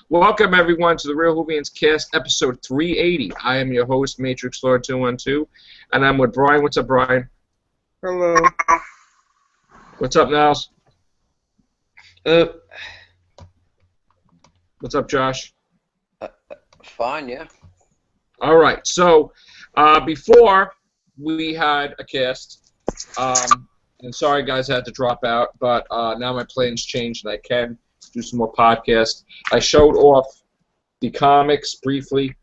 Welcome, everyone, to the Real Whovians cast, episode 380. I am your host, Matrix Lord 212, and I'm with Brian. What's up, Brian? Hello. What's up, Niles? Uh, What's up, Josh? Fine, yeah. All right, so before we had a cast, and sorry, guys, I had to drop out, but now my plans changed and I can do some more podcasts. I showed off the comics briefly.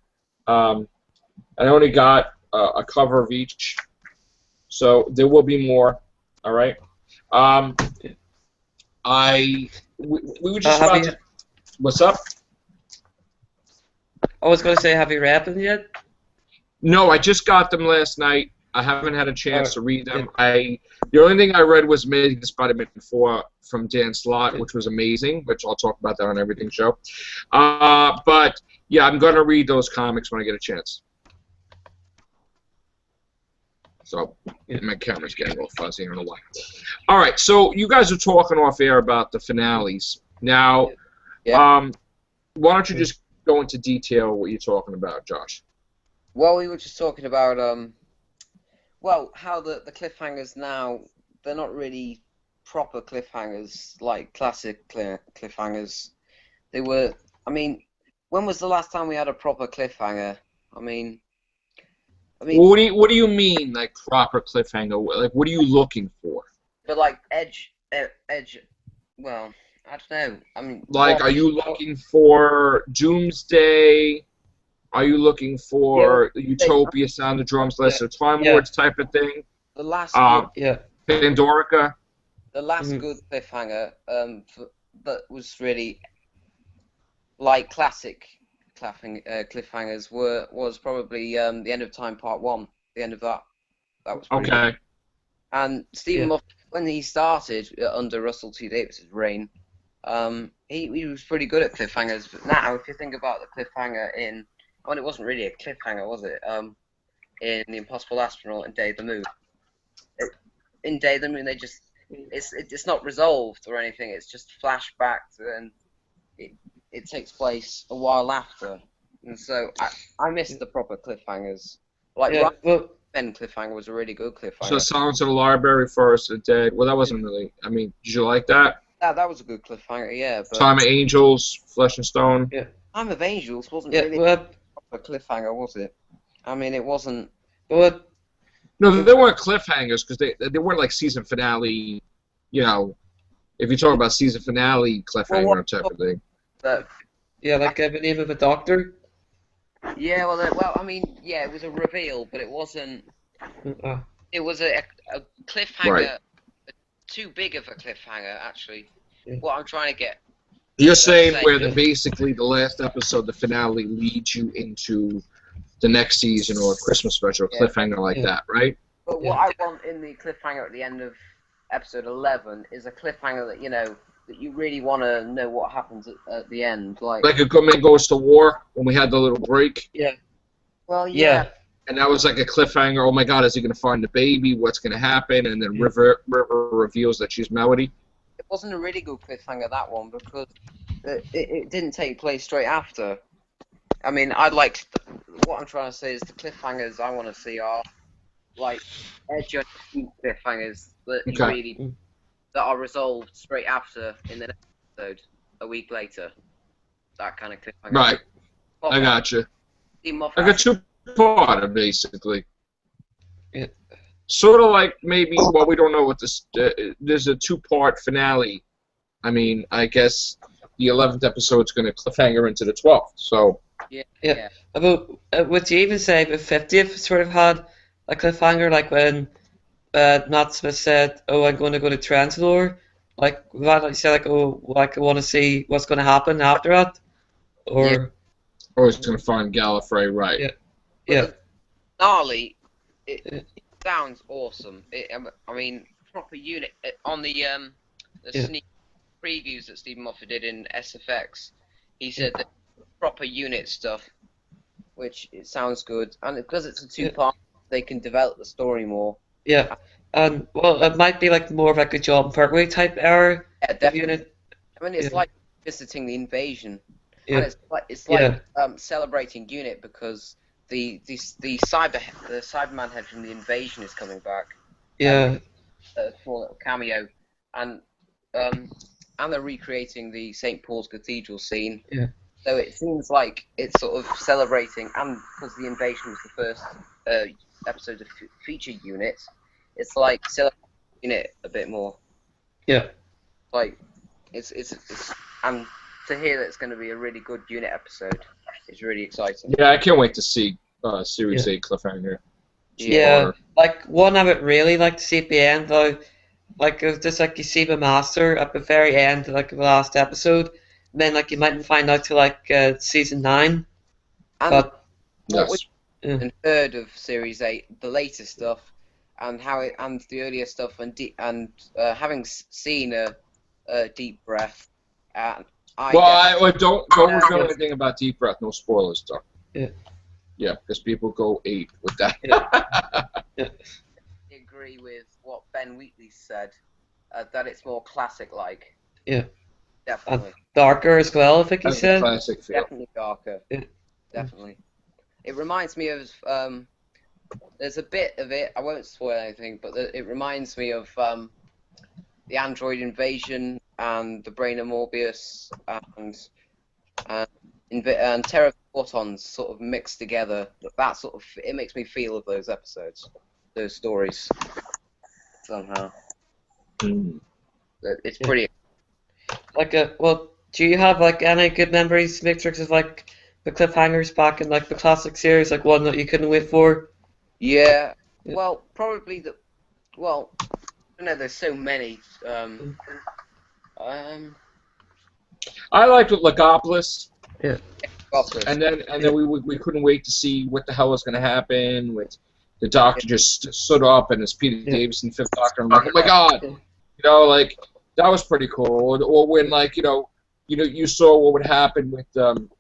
I only got a cover of each, so there will be more. All right. We were just about to. What's up? I was going to say, have you read them yet? No, I just got them last night. I haven't had a chance to read them. The only thing I read was Amazing Spider-Man 4 from Dan Slott, which was amazing, which I'll talk about that on Everything Show. But, yeah, I'm going to read those comics when I get a chance. So, my camera's getting a little fuzzy. I don't know why. All right, so you guys are talking off air about the finales. Now, why don't you just go into detail what you're talking about, Josh? Well, we were just talking about, well, how the cliffhangers now, they're not really proper cliffhangers, like classic cliffhangers. They were, I mean, when was the last time we had a proper cliffhanger? I mean, what do you mean, like, proper cliffhanger? Like, what are you looking for? But, like, Edge, well, I don't know. I mean, like, are you looking for Doomsday? Are you looking for Utopia, Sound of Drums, Lesser Time Lords type of thing? The last Pandorica? The last good cliffhanger that was really like classic cliffhangers was probably the End of Time Part 1. The end of that. That was pretty good. And Stephen Moffat, when he started under Russell T Davies' reign, he was pretty good at cliffhangers. But now, if you think about the cliffhanger in, it wasn't really a cliffhanger, was it? In The Impossible Astronaut and Day of the Moon. In Day of the Moon, it's not resolved or anything. It's just flashbacks, and it takes place a while after. And so I missed the proper cliffhangers. Like Ben cliffhanger was a really good cliffhanger. So Silence of the Library, Forest of the Dead. Well, that wasn't really. I mean, did you like that? That was a good cliffhanger, yeah. But Time of Angels, Flesh and Stone. Yeah. Time of Angels wasn't really a proper cliffhanger, was it? I mean, it wasn't. But no, they weren't cliffhangers because they weren't like season finale. You know, if you're talking about season finale cliffhanger type of thing. Like the name of a doctor. Yeah, well, I mean, yeah, it was a reveal, but it wasn't. It was a cliffhanger. Right. Too big of a cliffhanger, actually. What I'm trying to get. You're saying where basically the last episode, the finale, leads you into the next season or a Christmas special cliffhanger like that, right? But what I want in the cliffhanger at the end of episode 11 is a cliffhanger that, that you really want to know what happens at the end. Like a good man goes to war when we had the little break. Yeah. Well, yeah. And that was like a cliffhanger. Oh my God, is he going to find the baby? What's going to happen? And then River reveals that she's Melody. It wasn't a really good cliffhanger, that one, because it didn't take place straight after. I mean, what I'm trying to say is the cliffhangers I want to see are like edge cliffhangers that that are resolved straight after in the next episode, a week later. That kind of cliffhanger. Right. I got you. I got two-parter, basically. Yeah. Sort of like maybe, well, we don't know what this, there's a two-part finale. I mean, I guess the 11th episode's going to cliffhanger into the 12th, so. Yeah. About, would you even say the 50th sort of had a cliffhanger, like when Matt Smith said, "Oh, I'm going to go to Translore," like that, he said, like, "Oh, like I want to see what's going to happen after that," or he's going to find Gallifrey, right? Yeah. Gnarly. It sounds awesome. I mean, proper unit on the sneak previews that Stephen Moffat did in SFX. He said that proper unit stuff, which it sounds good, and because it's a two-part, they can develop the story more. Yeah, and well, it might be like more of like a John Pertwee type era. Yeah, definitely. Unit. I mean, it's like visiting the invasion. Yeah. And it's Yeah. like celebrating Unit because the Cyberman head from the Invasion is coming back. Yeah. A small little cameo, and they're recreating the St. Paul's Cathedral scene. Yeah. So it seems like it's sort of celebrating, and because the Invasion was the first episode of featured Unit, it's like celebrating Unit a bit more. Yeah. Like it's and to hear that it's going to be a really good Unit episode is really exciting. Yeah, I can't wait to see Series Yeah. 8 cliffhanger. Yeah. Like one I would really like to see at the end though, like it was just like you see the Master at the very end, like the last episode, and then like you mightn't find out till like season 9. And But Yes. and heard of Series 8, the latest stuff, and the earlier stuff, and having seen a Deep Breath, and don't reveal anything about Deep Breath. No spoilers, though. Yeah. Yeah, because people go ape with that. Yeah. agree with what Ben Wheatley said, that it's more classic-like. Yeah. Definitely. Darker as well, I think he That's a said. classic feel. Definitely darker. Yeah. Definitely. It reminds me of there's a bit of it. I won't spoil anything, but it reminds me of the Android Invasion and the Brain of Morbius and Terror of the Autons sort of mixed together. That sort of it makes me feel of those episodes, those stories somehow. It's pretty. Like well, do you have like any good memories, Matrix, of like the cliffhangers back in like the classic series, like one that you couldn't wait for? Yeah. Yeah. Well, probably Well, I don't know. There's so many. I liked Legopolis. Yeah. And then we couldn't wait to see what the hell was going to happen with the Doctor just stood up and it's Peter Davison, Fifth Doctor. I'm like, oh my God, you know, like that was pretty cool. Or when like you saw what would happen with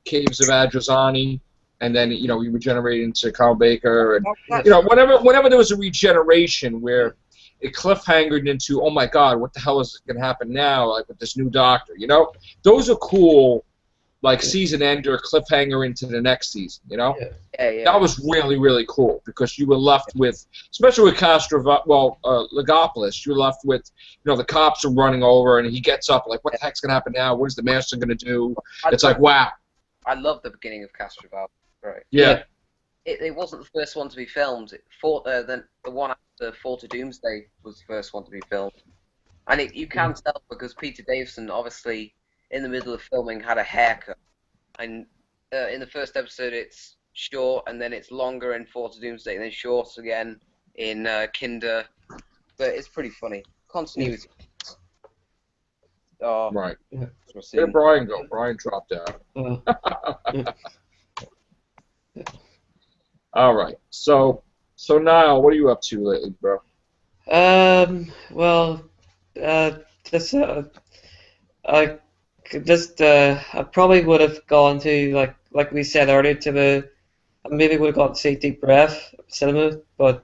Caves of Adrazani, and then he regenerated into Carl Baker, and whenever there was a regeneration where it cliffhangered into, oh my God, what the hell is going to happen now? Like with this new Doctor, those are cool. Like season ender, cliffhanger into the next season, Yeah. That was really, really cool because you were left with, especially with Legopolis, you were left with, the cops are running over and he gets up like, what the heck's gonna happen now? What is the Master gonna do? It's like, wow. I love the beginning of Castroval. Right. Yeah. It wasn't the first one to be filmed. The one after Fort of Doomsday was the first one to be filmed, and you can tell because Peter Davison obviously, in the middle of filming, had a haircut, and in the first episode it's short, and then it's longer in Fort of Doomsday, and then short again in Kinder. But it's pretty funny. Continuity. Oh, right. Yeah. Where'd Brian go? Brian dropped out. All right. So Niall, what are you up to lately, bro? Well, just I probably would have gone to like we said earlier I maybe would have gone to see Deep Breath cinema, but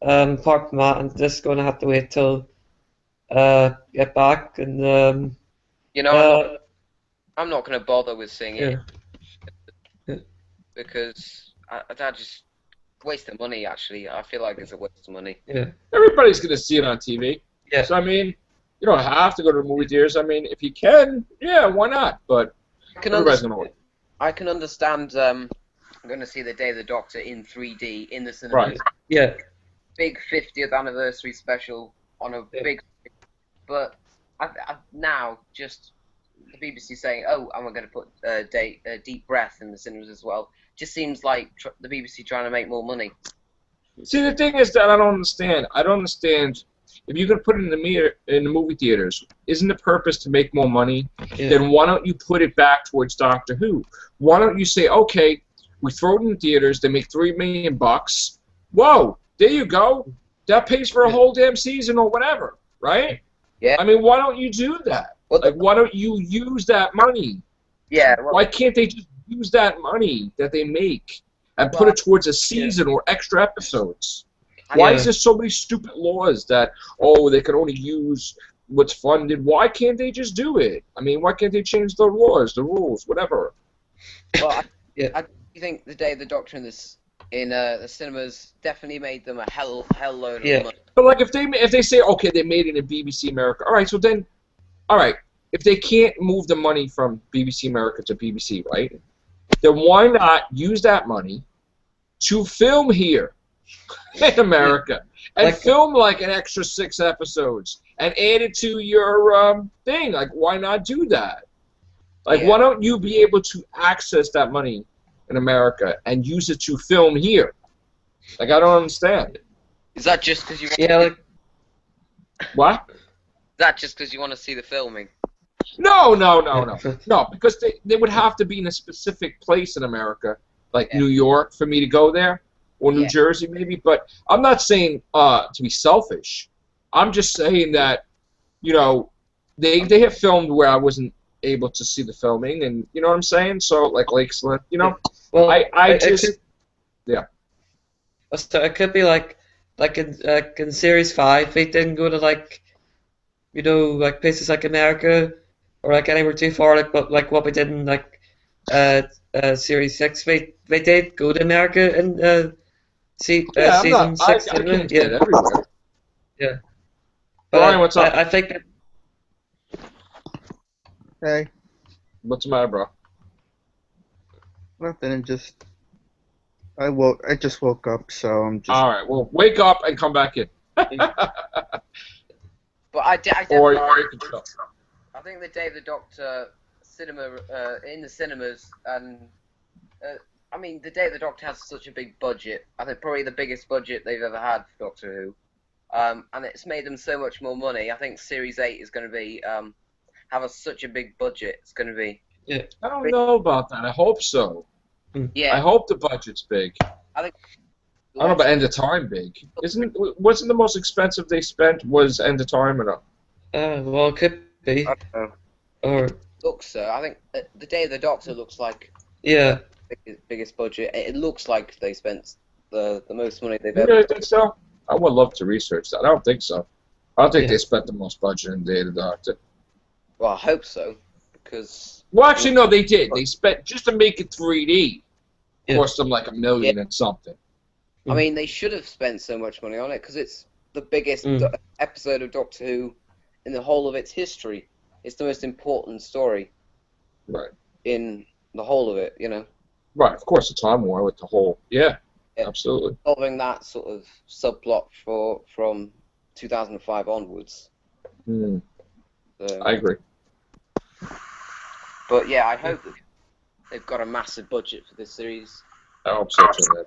apart from that, I'm just going to have to wait till get back and I'm not going to bother with seeing it yeah. because I just waste of money. Actually, I feel like it's a waste of money. Yeah. Everybody's gonna see it on TV. Yeah. So I mean, you don't have to go to the movie theaters. I mean, if you can, yeah, why not? But everybody's gonna wait. I can understand. I'm going to see The Day of the Doctor in 3D in the cinema. Right. Yeah. Big 50th anniversary special on a big. But now just the BBC saying, "Oh, and we're going to put Deep Breath in the cinemas as well," just seems like the BBC trying to make more money. See, the thing is that I don't understand. If you're going to put it in the movie theaters, isn't the purpose to make more money? Yeah. Then why don't you put it back towards Doctor Who? Why don't you say, okay, we throw it in the theaters, they make $3 million. Whoa, there you go. That pays for a whole damn season or whatever, right? Yeah. I mean, why don't you do that? Well, why don't you use that money? Yeah. Well, Why can't they just use that money that they make and put it towards a season or extra episodes? Why is there so many stupid laws that, they can only use what's funded, why can't they just do it? I mean, why can't they change the laws, the rules, whatever? Well, Yeah. I think the Day of the Doctor in the cinemas definitely made them a hell load of Yeah. money. But like, if they say, okay, they made it in BBC America, all right, so then, all right, if they can't move the money from BBC America to BBC, right? Then why not use that money to film here in America and Like- film like an extra 6 episodes and add it to your thing? Like, why not do that? Like, Yeah. why don't you be able to access that money in America and use it to film here? Like, I don't understand. Is that just because you? Yeah, like What? Is that just because you want to see the filming? No, because they would have to be in a specific place in America, like Yeah. New York, for me to go there, or New Yeah. Jersey maybe. But I'm not saying to be selfish. I'm just saying that, you know, they have filmed where I wasn't able to see the filming, and you know what I'm saying. So like Lakeland, you know, well, I just So it could be like in Series 5, they didn't go to like, you know, like places like America or like anywhere too far, like but what we did in like Series 6, they did go to America in yeah, season 6. I didn't can't they? get everywhere. Yeah. But Brian, what's up? I think that Hey, What's the matter, bro? nothing. I just woke up, so I'm just. All right, well, wake up and come back in. But I Or definitely, you can chill. I think the Day of the Doctor cinema in the cinemas, and I mean the Day of the Doctor has such a big budget. I think probably the biggest budget they've ever had for Doctor Who, and it's made them so much more money. I think Series 8 is going to be have such a big budget. It's going to be I don't know about that. I hope so. I yeah. hope the budget's big. I think I don't know about End of Time big. Wasn't the most expensive they spent was End of Time or no? well, it could be, I don't know. or Looks so. I think the Day of the Doctor looks like yeah, biggest budget. It looks like they spent the most money they've You ever. really think so? I would love to research that. I don't think so. I don't think Yeah. they spent the most budget in Day of the Doctor. Well, I hope so, because Well, actually, no, they did. They spent, just to make it 3D, Yeah. cost them like $1 million and something. I mean they should have spent so much money on it because it's the biggest episode of Doctor Who in the whole of its history. It's the most important story Right. in the whole of it. You know, Right, of course, the Time War with the whole... Yeah, Yeah. absolutely. solving that sort of subplot from 2005 onwards. Hmm, So, I agree. but yeah, I hope that they've got a massive budget for this series. I hope so too,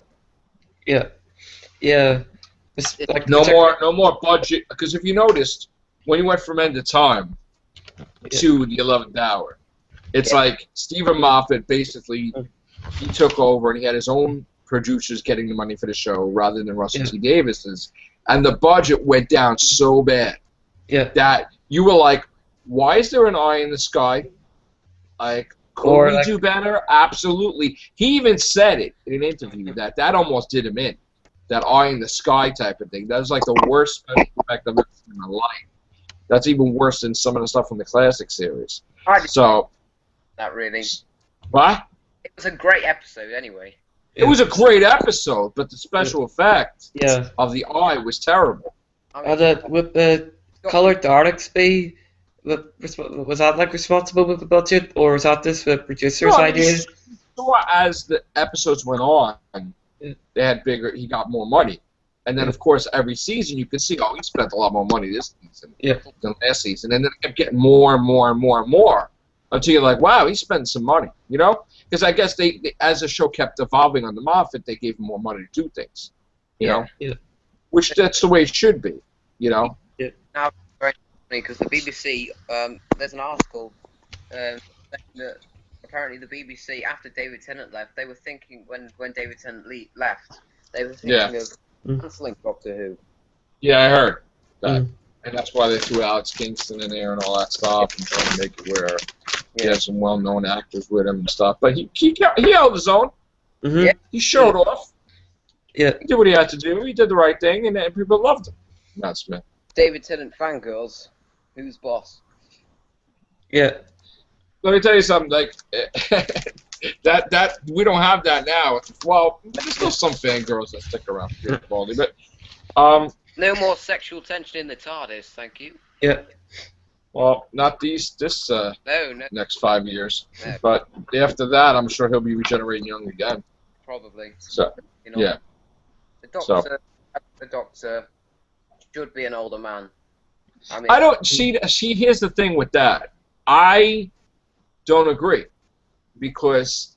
man. yeah. It's like No more budget, because if you noticed, when you went from End of Time to the 11th Hour, it's like Stephen Moffat basically, he took over and he had his own producers getting the money for the show rather than Russell T. Davis's, and the budget went down so bad that you were like, why is there an eye in the sky? Like, could we do better? Absolutely. He even said it in an interview that almost did him in. That eye in the sky type of thing. That was like the worst special effect I've ever seen in my life. That's even worse than some of the stuff from the classic series. So, That really, what? it was a great episode anyway. It was a great episode, but the special effect of the eye was terrible. I mean, would the colored Daleks be was that like responsible with the budget, or was that just the producer's No, I mean, idea? So as the episodes went on, they had bigger. He got more money, and then of course every season you could see, oh, he spent a lot more money this season than last season, and then it kept getting more and more and more and more until you're like, wow, he's spending some money, you know? Because I guess they, as the show kept evolving on the Moffat, they gave him more money to do things, you know? Yeah. Which that's the way it should be, you know? now because the BBC, there's an article saying that apparently the BBC, after David Tennant left, they were thinking when David Tennant left, they were thinking of cancelling Doctor Who. Yeah, I heard that. And that's why they threw Alex Kingston in there and all that stuff and trying to make it where he had some well-known actors with him and stuff. But he held his own. Yeah. He showed off. Yeah. He did what he had to do. He did the right thing, and people loved him. Matt Smith. David Tennant fangirls Who's boss? Yeah. Let me tell you something. Like that we don't have that now. Well, there's still some fangirls that stick around for Peter Capaldi, but No more sexual tension in the TARDIS, thank you. Yeah. well, not this No, no, next 5 years, no, but after that, I'm sure he'll be regenerating young again. probably. So You know, yeah, the Doctor should be an older man. I mean, I don't see. Here's the thing with that. I don't agree because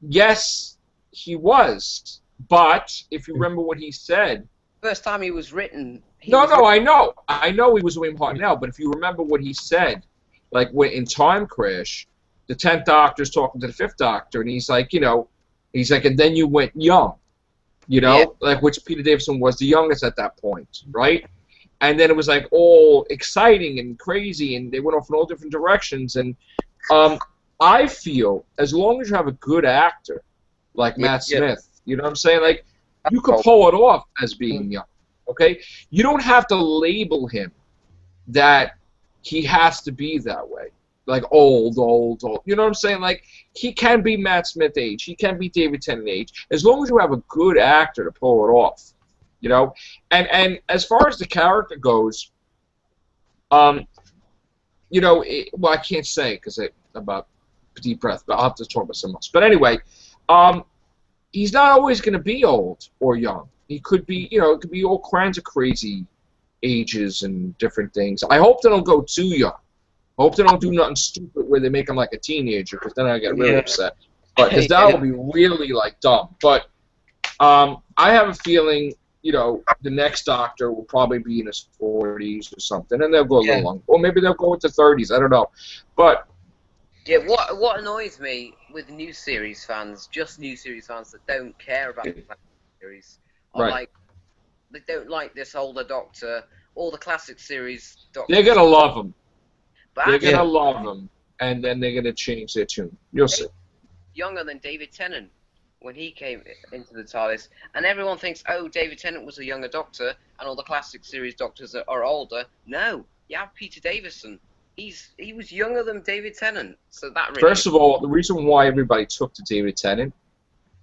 yes, he was, but if you remember what he said. first time he was written. I know he was William Hartnell, but if you remember what he said, like when in Time Crash, the 10th Doctor's talking to the 5th Doctor, and he's like, and then you went young, Yeah. like which Peter Davison was the youngest at that point, right? And then it was like all exciting and crazy, and they went off in all different directions. And I feel as long as you have a good actor like Matt Smith, you know what I'm saying? Like you could pull it off as being young. Okay, you don't have to label him that he has to be that way, like old. You know what I'm saying? Like he can be Matt Smith age, he can be David Tennant age, as long as you have a good actor to pull it off. And as far as the character goes, well, I can't say because about deep breath, but I'll have to talk about something else. But anyway, he's not always going to be old or young. He could be, it could be all kinds of crazy ages and different things. I hope they don't go too young. I hope they don't do nothing stupid where they make him like a teenager, because then I get really upset. But because that would be really like dumb. But I have a feeling, the next Doctor will probably be in his 40s or something, and they'll go a little long, or maybe they'll go into 30s. I don't know, but. Yeah, what annoys me with new series fans, just new series fans that don't care about the classic series, are like, they don't like this older Doctor, all the classic series Doctors. They're gonna love him. But they're gonna love him, and then they're gonna change their tune. You'll see. Younger than David Tennant when he came into the TARDIS, and everyone thinks, oh, David Tennant was a younger Doctor, and all the classic series Doctors are older. No, you have Peter Davison. He was younger than David Tennant, so that really... First of all, the reason why everybody took to David Tennant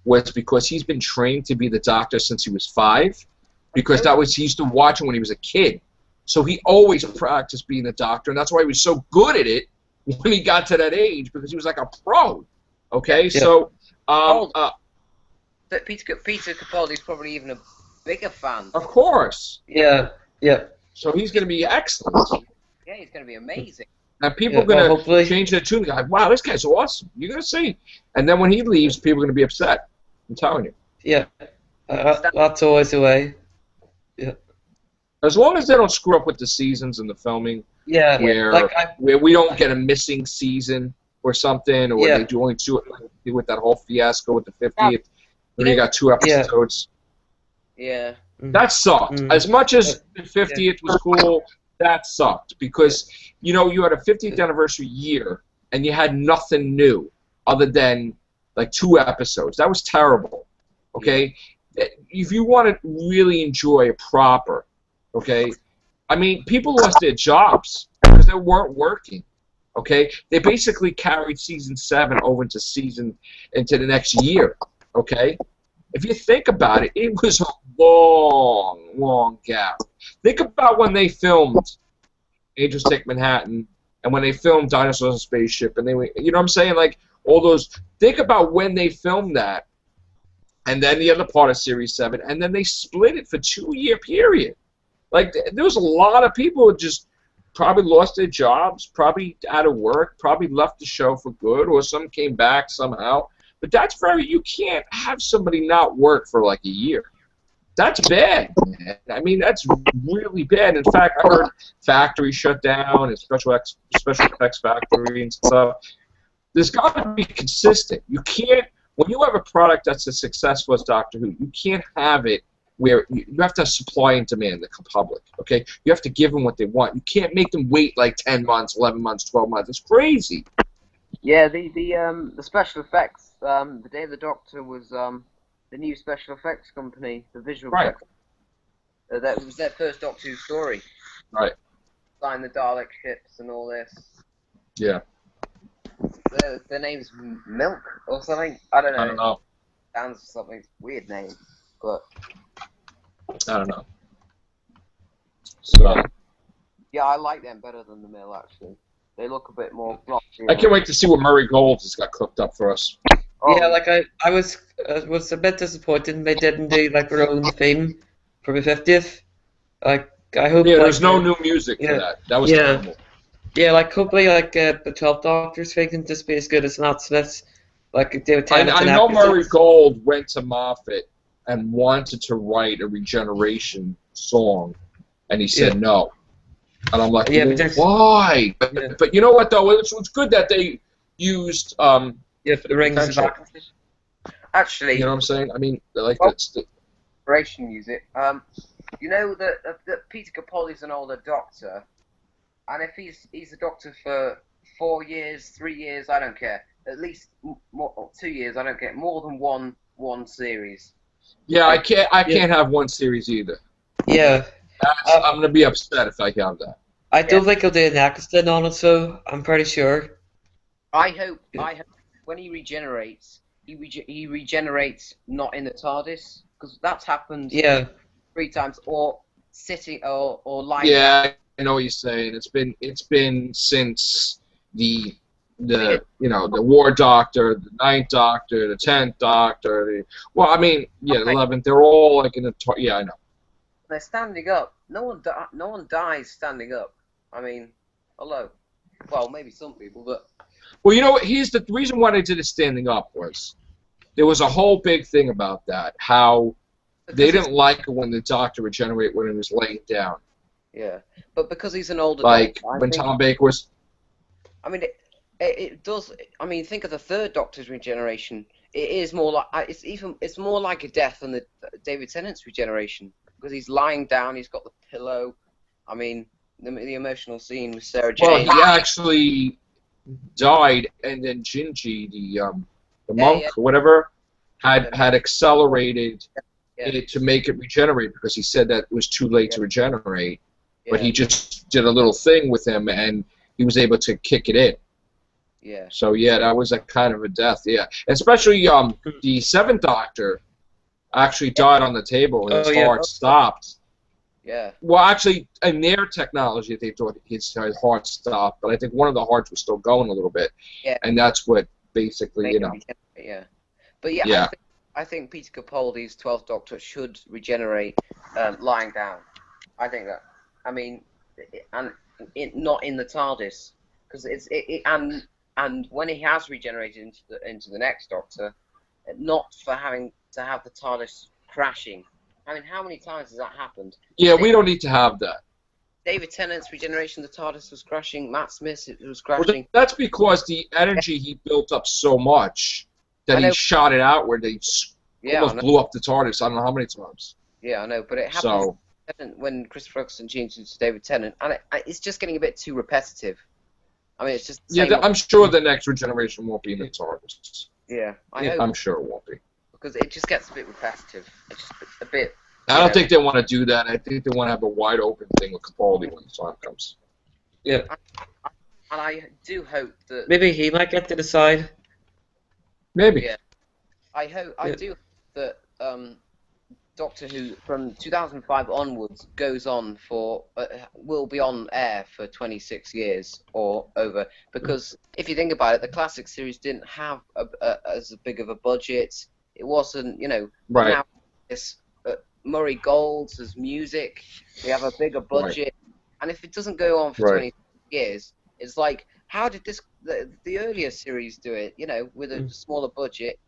was because he's been trained to be the Doctor since he was 5, because he used to watch him when he was a kid. So he always practiced being the Doctor, and that's why he was so good at it when he got to that age, because he was like a pro. Okay, so but Peter Capaldi is probably even a bigger fan. Of course. Yeah. So he's going to be excellent. Yeah, he's going to be amazing. And people are going to change their tune. Like, wow, this guy's awesome. You're going to see. And then when he leaves, people are going to be upset. I'm telling you. Yeah. That's always the way. Yeah. As long as they don't screw up with the seasons and the filming. Yeah. Where we don't get a missing season or something, or they do only 2 with that whole fiasco with the 50th. When you got 2 episodes. Yeah. That sucked. As much as the 50th was cool, that sucked. Because, you had a 50th anniversary year, and you had nothing new other than, like, 2 episodes. That was terrible. Okay? If you want to really enjoy a proper, okay? I mean, people lost their jobs because they weren't working. Okay? They basically carried season 7 over into the next year. Okay? If you think about it, it was a long gap. Think about when they filmed Angels Take Manhattan, and when they filmed Dinosaurs on a Spaceship, and you know what I'm saying? Like, all those, think about when they filmed that, and then the other part of Series 7, and then they split it for 2-year period. Like, there was a lot of people who just probably lost their jobs, probably out of work, probably left the show for good, or some came back somehow. But you can't have somebody not work for like a year. That's bad, man. I mean, that's really bad. In fact, I heard factories shut down and special effects factory and stuff. There's got to be consistent. You can't, when you have a product that's as successful as Doctor Who, you can't have it where you have to have supply and demand, the public, okay? You have to give them what they want. You can't make them wait like 10 months, 11 months, 12 months. It's crazy. Yeah, the special effects, the Day of the Doctor was the new special effects company, the visual effects. That was their first Doctor Who story. Right. design the Dalek ships and all this. Yeah. Their name's Milk or something. I don't know. I don't know. Sounds something weird name, but I don't know. So yeah, I like them better than the Mill actually. They look a bit more glossy. I can't wait to see what Murray Gold has got cooked up for us. Oh, Yeah, like I was a bit disappointed they didn't do like their own theme for the 50th. Like I hope. Yeah, like, there's no new music for yeah. that. That was Yeah. terrible. Yeah, like hopefully like the 12th Doctor's thing can just be as good as Matt Smith's. Like David Tennant. I and know actors. Murray Gold went to Moffat and wanted to write a regeneration song, and he said no. And I'm like, Yeah, well, but why? Yeah. But you know what, though? It's good that they used, Yeah, for the rings of potential. vacancy. actually, You know what I'm saying? I mean, like, Well- that's inspiration music. You know that Peter Capaldi's an older Doctor, and if he's a Doctor for 4 years, 3 years, I don't care. At least more, 2 years, I don't care. More than one series. yeah, I can't have one series either. Yeah. I'm going to be upset if I have that. I don't think he'll do an Eccleston on it, so I'm pretty sure. I hope when he regenerates, he regenerates not in the TARDIS, because that's happened Yeah. 3 times, or sitting or lying. Yeah, I know what you're saying. It's been since the War Doctor, the Ninth Doctor, the 10th Doctor. I mean, yeah, the 11th. They're all like in the yeah, I know. They're standing up. No one dies standing up. I mean, hello. Well, maybe some people, but Well, you know what? Here's the reason why they did it standing up was there was a whole big thing about that. How they didn't like it when the Doctor regenerated when he was laying down. yeah. But because he's an older Like Doctor, I when think, Tom Baker was. I mean, it does. I mean, think of the 3rd Doctor's regeneration. It is more like it's more like a death than the David Tennant's regeneration, because he's lying down. He's got the pillow. I mean, the emotional scene with Sarah Jane. Well, he actually died, and then Gingy, the monk or whatever, had accelerated it to make it regenerate because he said that it was too late to regenerate. But he just did a little thing with him, and he was able to kick it in. Yeah. So yeah, that was a kind of a death. Yeah, especially the 7th Doctor actually died on the table. His heart stopped. Yeah. Well, actually, in their technology, they thought his heart stopped, but I think one of the hearts was still going a little bit. Yeah. And that's what basically, Yeah. But yeah. I think Peter Capaldi's 12th Doctor should regenerate lying down. I think that. I mean, not in the TARDIS, because and when he has regenerated into the next Doctor, not for having to have the TARDIS crashing. I mean, how many times has that happened? Yeah, we don't need to have that. David Tennant's regeneration, the TARDIS was crashing. Matt Smith's, it was crashing. Well, that's because the energy he built up so much that he shot it outward. They almost blew up the TARDIS. I don't know how many times. Yeah, I know, but it happened when Christopher Eccleston changed it to David Tennant, and it's just getting a bit too repetitive. I mean, it's just I'm sure the next regeneration won't be in the TARDIS. Yeah, I hope. I'm sure it won't be. Because it just gets a bit repetitive. It's just a bit. I don't think they want to do that. I think they want to have a wide open thing with Capaldi when the time comes. Yeah. And I do hope that maybe he might get to decide. Maybe. Yeah. I do hope that Doctor Who from 2005 onwards goes on for will be on air for 26 years or over, because if you think about it, the classic series didn't have as big of a budget. It wasn't, right. Now this Murray Gold's as music, we have a bigger budget, and if it doesn't go on for 26 years, it's like, how did the earlier series do it? With a smaller budget.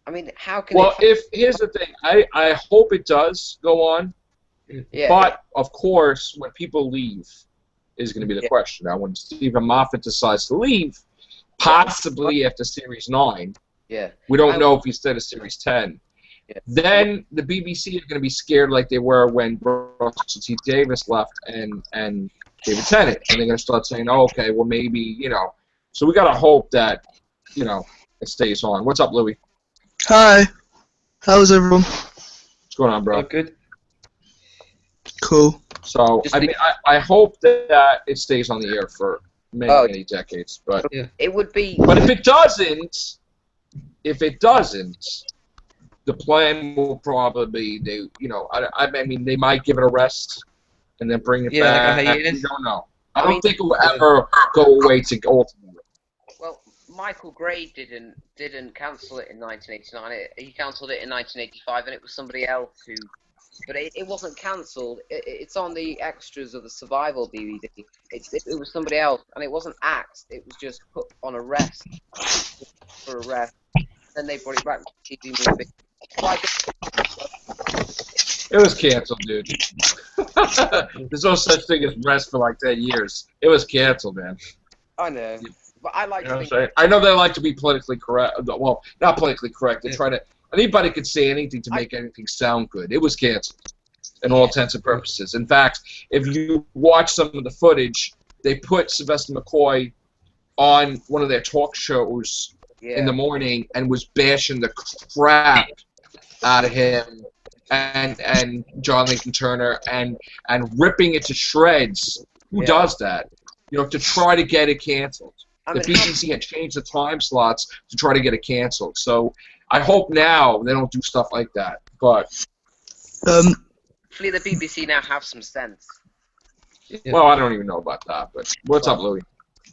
I mean, how can? Well, here's the thing, I hope it does go on. Yeah. But of course, when people leave, is going to be the question. Now, when Stephen Moffat decides to leave, possibly after Series 9, we don't know if he's still at Series 10. Yeah. Then the BBC are going to be scared like they were when Russell T. Davies left and David Tennant, and they're going to start saying, "Oh, okay, well maybe So we got to hope that it stays on." What's up, Louis? Hi. How's everyone? What's going on, bro? Good. Cool. So Just I mean, I hope that it stays on the air for many decades. But it would be. but if it doesn't, the plan will probably I mean they might give it a rest and then bring it Yeah, like a back. hiatus. We don't know. I I don't mean- think it will ever go away to ultimately. Well, Michael Gray didn't cancel it in 1989. He cancelled it in 1985, and it was somebody else who. But it wasn't cancelled. It's on the extras of the Survival DVD. It was somebody else, and it wasn't axed. It was just put on a rest for a rest. Then they brought it back to TV movie. It was canceled, dude. There's no such thing as rest for like 10 years. It was canceled, man. I know, but I like You know to what I'm think. saying? I know they like to be politically correct. Well, not politically correct. They try to. Anybody could say anything to make anything sound good. It was canceled, in all intents and purposes. In fact, if you watch some of the footage, they put Sylvester McCoy on one of their talk shows in the morning and was bashing the crap out of him and John Lincoln Turner and ripping it to shreds. Who does that? You know, to try to get it canceled. The BBC had changed the time slots to try to get it canceled. So I hope now they don't do stuff like that. But Hopefully the BBC now have some sense. well, I don't even know about that. But what's up, Louis?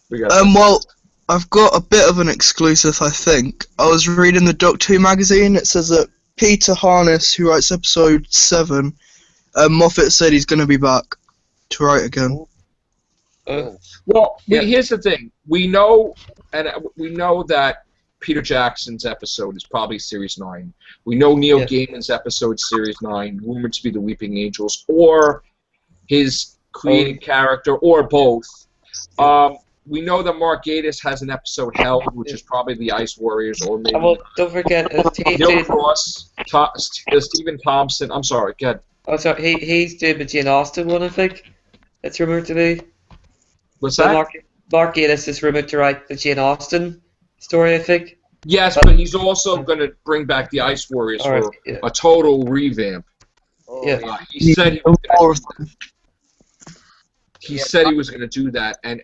We got well, I've got a bit of an exclusive, I think. I was reading the Doctor Who magazine. It says that Peter Harness, who writes episode 7, Moffat said he's going to be back to write again. Well, here's the thing. We know that Peter Jackson's episode is probably Series 9. We know Neil Gaiman's episode Series 9, rumored to be the Weeping Angels, or his created character, or both. We know that Mark Gatiss has an episode held, which is probably the Ice Warriors, or maybe Well, don't forget, Neil Cross, Stephen Thompson. I'm sorry, go ahead. Oh, sorry, he's doing the Jane Austen one, I think. It's rumored to be. What's So that? Mark Gatiss is rumored to write the Jane Austen story, I think. Yes, but he's also going to bring back the Ice Warriors for a total revamp. He said he said he was going to do that, and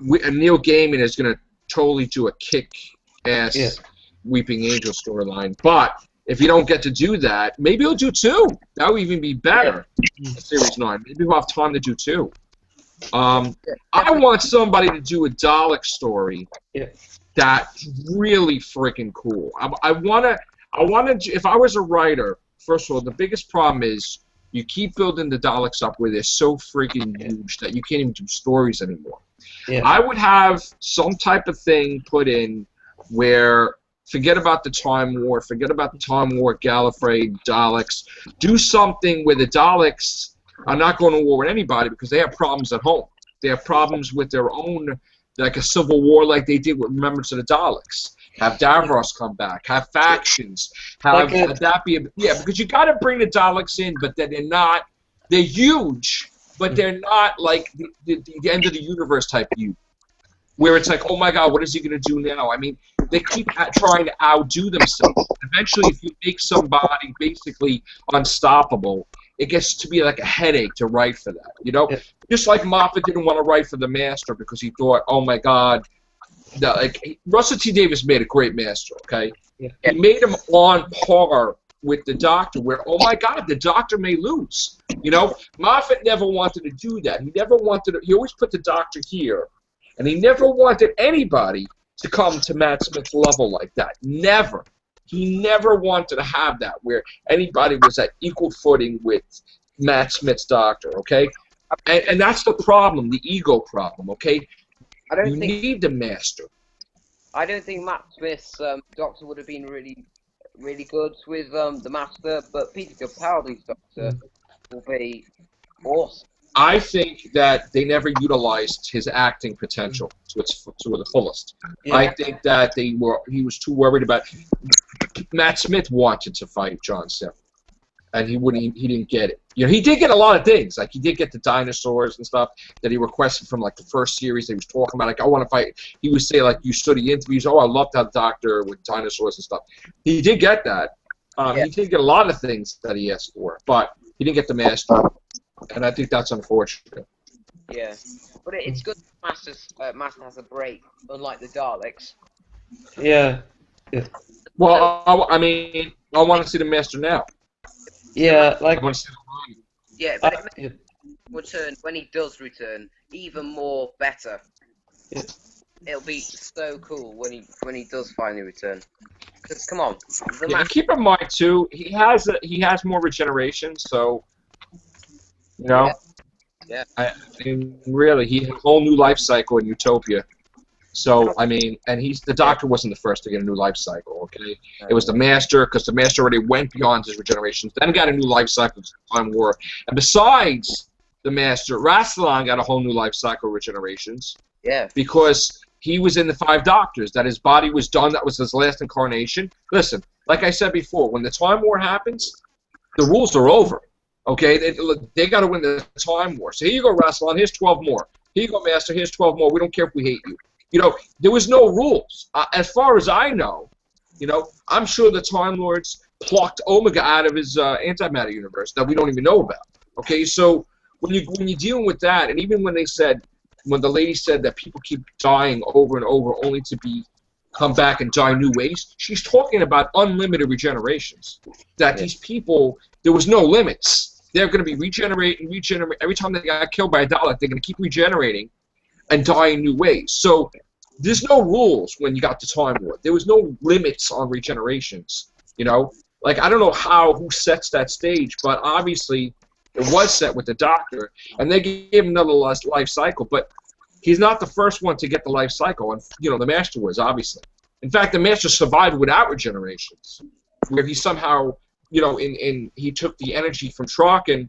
Neil Gaiman is going to totally do a kick-ass Weeping Angel storyline. But if you don't get to do that, maybe he'll do 2. That would even be better. Series 9. Maybe we'll have time to do 2. I want somebody to do a Dalek story that's really freaking cool. I want to. If I was a writer, first of all, the biggest problem is you keep building the Daleks up where they're so freaking huge that you can't even do stories anymore. I would have some type of thing put in where forget about the Time War, Gallifrey, Daleks. Do something where the Daleks are not going to war with anybody because they have problems at home. They have problems with their own, like a civil war like they did with members of the Daleks. Have Davros come back. Have factions. Have that be because you got to bring the Daleks in, but they're not. They're huge, but they're not like the end of the universe type huge, where it's like, oh my God, what is he going to do now? I mean, they keep trying to outdo themselves. Eventually, if you make somebody basically unstoppable, it gets to be like a headache to write for that, you know? Just like Moffat didn't want to write for the Master because he thought, oh my God, Russell T. Davies made a great Master, okay? He made him on par with the Doctor, where, oh my God, the Doctor may lose. You know, Moffat never wanted to do that. He never wanted to, he always put the Doctor here, and he never wanted anybody to come to Matt Smith's level like that. Never. He never wanted to have that where anybody was at equal footing with Matt Smith's Doctor, okay? And that's the problem, the ego problem, okay? You need the Master. I don't think Matt Smith's Doctor would have been really good with the Master, but Peter Capaldi's Doctor will be awesome. I think that they never utilized his acting potential to the fullest. I think that he was too worried about. Matt Smith wanted to fight John Simm, and he didn't get it. You know, he did get a lot of things. Like he did get the dinosaurs and stuff that he requested from like the first series. He was talking about like I want to fight. He would say like you study interviews. Oh, I love that Doctor with dinosaurs and stuff. He did get that. He did get a lot of things that he asked for, but he didn't get the Master. and I think that's unfortunate. Yeah, but it's good that Master has a break, unlike the Daleks. Yeah. Well, I mean, I want to see the Master now. Yeah, I like want to see the line. Yeah, but it makes him return when he does return even more better. Yeah. It'll be so cool when he does finally return. Because come on, the Yeah, and Master. keep in mind too, he has more regeneration, so you know. Yeah. I mean, really, he had a whole new life cycle in Utopia. So, I mean, and the Doctor wasn't the first to get a new life cycle, okay? It was the Master, because the Master already went beyond his regenerations, then got a new life cycle to the Time War. And besides the Master, Rassilon got a whole new life cycle regenerations. Yeah. Because he was in the Five Doctors, that his body was done, that was his last incarnation. Listen, like I said before, when the Time War happens, the rules are over. Okay, they got to win the Time War. So here you go, Rassilon. Here's 12 more. Here you go, Master. Here's 12 more. We don't care if we hate you. You know, there was no rules. As far as I know, you know, I'm sure the Time Lords plucked Omega out of his antimatter universe that we don't even know about. Okay, so when you're dealing with that, and even when the lady said that people keep dying over and over only to come back and die new ways, she's talking about unlimited regenerations. That these people, there was no limits. They're going to be regenerate. Every time they got killed by a Dalek, they're going to keep regenerating and die in new ways. So there's no rules when you got the Time War. There was no limits on regenerations. You know, like I don't know who sets that stage, but obviously it was set with the Doctor, and they gave him another life cycle. But he's not the first one to get the life cycle, and you know the Master was obviously. In fact, the Master survived without regenerations, where he somehow, you know, he took the energy from Traken,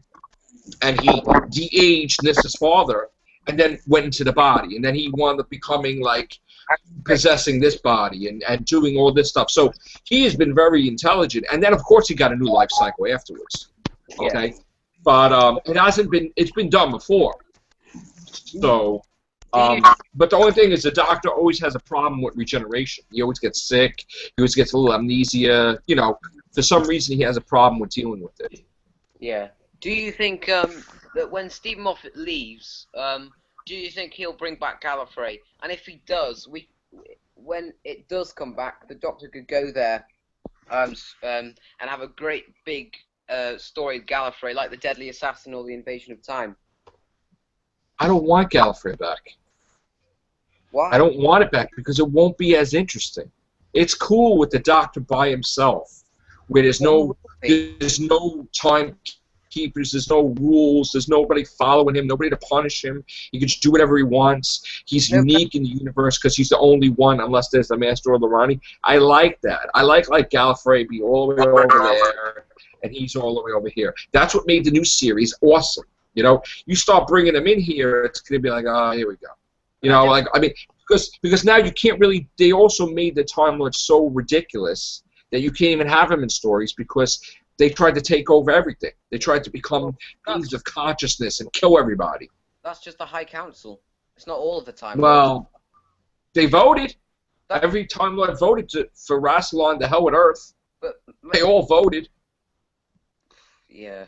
and he de-aged Nissa's father, and then went into the body, and then he wound up becoming like possessing this body and doing all this stuff. So he has been very intelligent, and then of course he got a new life cycle afterwards. Okay, but it's been done before. So, but the only thing is the Doctor always has a problem with regeneration. He always gets sick. He always gets a little amnesia. You know, for some reason he has a problem with dealing with it. Yeah. Do you think that when Steve Moffat leaves, do you think he'll bring back Gallifrey? And if he does, when it does come back, the Doctor could go there and have a great big story of Gallifrey, like the Deadly Assassin or the Invasion of Time. I don't want Gallifrey back. Why? I don't want it back because it won't be as interesting. It's cool with the Doctor by himself, where there's no timekeepers, there's no rules, there's nobody following him, nobody to punish him. He can just do whatever he wants. He's unique in the universe because he's the only one, unless there's the Master or the Ronnie. I like that. I like Gallifrey be all the way over there, and he's all the way over here. That's what made the new series awesome. You know, you start bringing them in here, it's gonna be like, oh, here we go. You know, like I mean, because now you can't really. They also made the Time Lord so ridiculous that you can't even have him in stories because they tried to take over everything. They tried to become beings of consciousness and kill everybody. That's just the High Council. It's not all of the Time Lords. Well, they voted. Every Time Lord voted for Rassilon to hell with Earth. But they all voted. Yeah.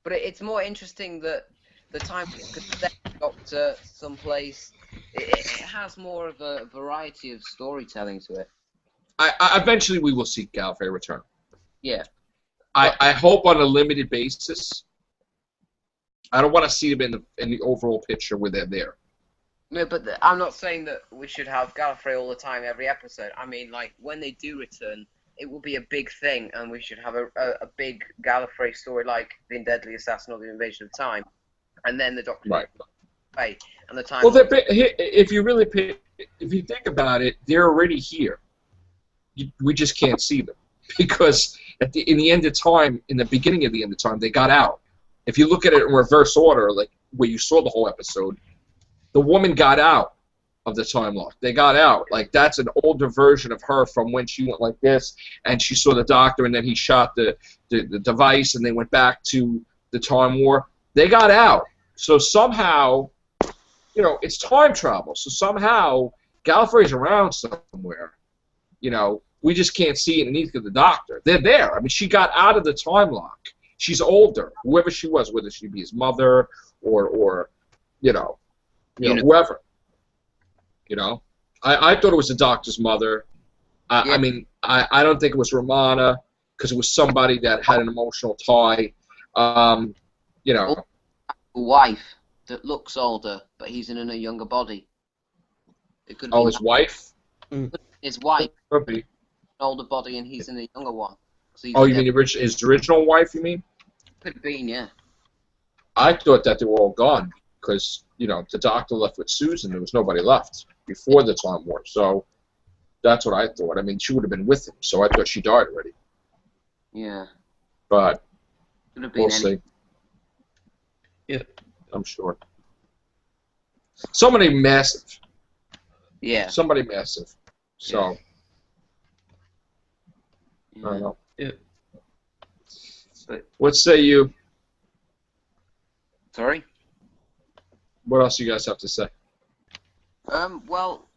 But it's more interesting that the Time Lords could send the Doctor someplace. It has more of a variety of storytelling to it. Eventually we will see Gallifrey return. Yeah. I hope on a limited basis. I don't want to see them in the overall picture where they're there. No, but I'm not saying that we should have Gallifrey all the time, every episode. I mean, like, when they do return, it will be a big thing, and we should have a big Gallifrey story like the Deadly Assassin or the Invasion of Time, and then the Doctor. Right. And the Time. Well, if you think about it, they're already here. We just can't see them because in the end of time, in the beginning of the end of time, they got out. If you look at it in reverse order, like where you saw the whole episode, the woman got out of the time lock. They got out. Like that's an older version of her from when she went like this, and she saw the Doctor, and then he shot the device, and they went back to the Time War. They got out. So somehow, you know, it's time travel. So somehow Gallifrey's around somewhere. You know, we just can't see it, and neither can the Doctor. They're there. I mean, she got out of the time lock. she's older, whoever she was, whether she be his mother or whoever. I thought it was the doctor's mother. I mean, I don't think it was Romana because it was somebody that had an emotional tie. A wife that looks older, but he's in a younger body. It could be his wife? his wife, Could be. an older body, and he's in a younger one. Oh, you mean his original wife, you mean? Could have been, yeah. I thought that they were all gone because, the doctor left with Susan. There was nobody left before the Time War. So that's what I thought. I mean, she would have been with him, so I thought she died already. Yeah. But Could have been we'll see. Yeah. I'm sure. Somebody massive. Yeah. Somebody massive. So, Yeah. I don't know. Yeah. What say you? Sorry? What else you guys have to say? Well,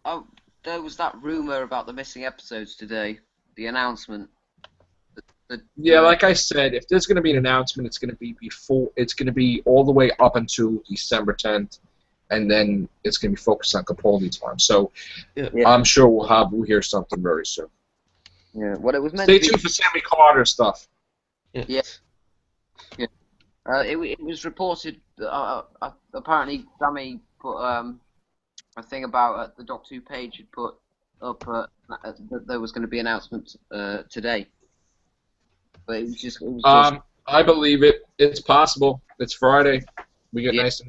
there was that rumor about the missing episodes today. The announcement. Yeah, like I said, if there's going to be an announcement, it's going to be it's going to be all the way up until December 10th, and then it's going to be focused on Capaldi time. So I'm sure we'll hear something very soon. Yeah. What it was meant Stay to be. tuned for Sammy Carter stuff. Yeah. It was reported that apparently Sammy put a thing about the Doctor Who page had put up that there was going to be announcements today. But it was just. I believe it. It's possible. It's Friday. We get nice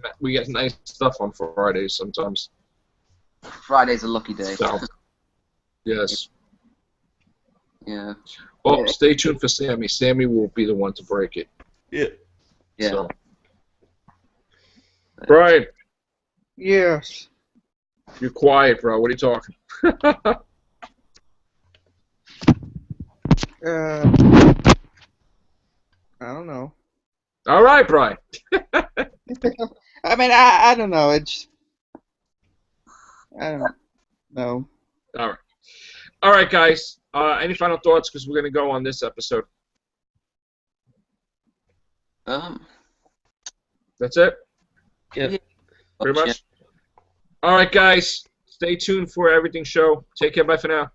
stuff on Fridays sometimes. Friday's a lucky day. So, yes. Yeah. Well, stay tuned for Sammy. Sammy will be the one to break it. Yeah. Yeah. So. Brian, Yes. you're quiet, bro. What are you talking? I don't know. All right, Brian. I mean, I don't know. I don't know. All right, guys. Any final thoughts? Because we're going to go on this episode. That's it? Yeah. Pretty much? All right, guys. Stay tuned for Everything Show. Take care. Bye for now.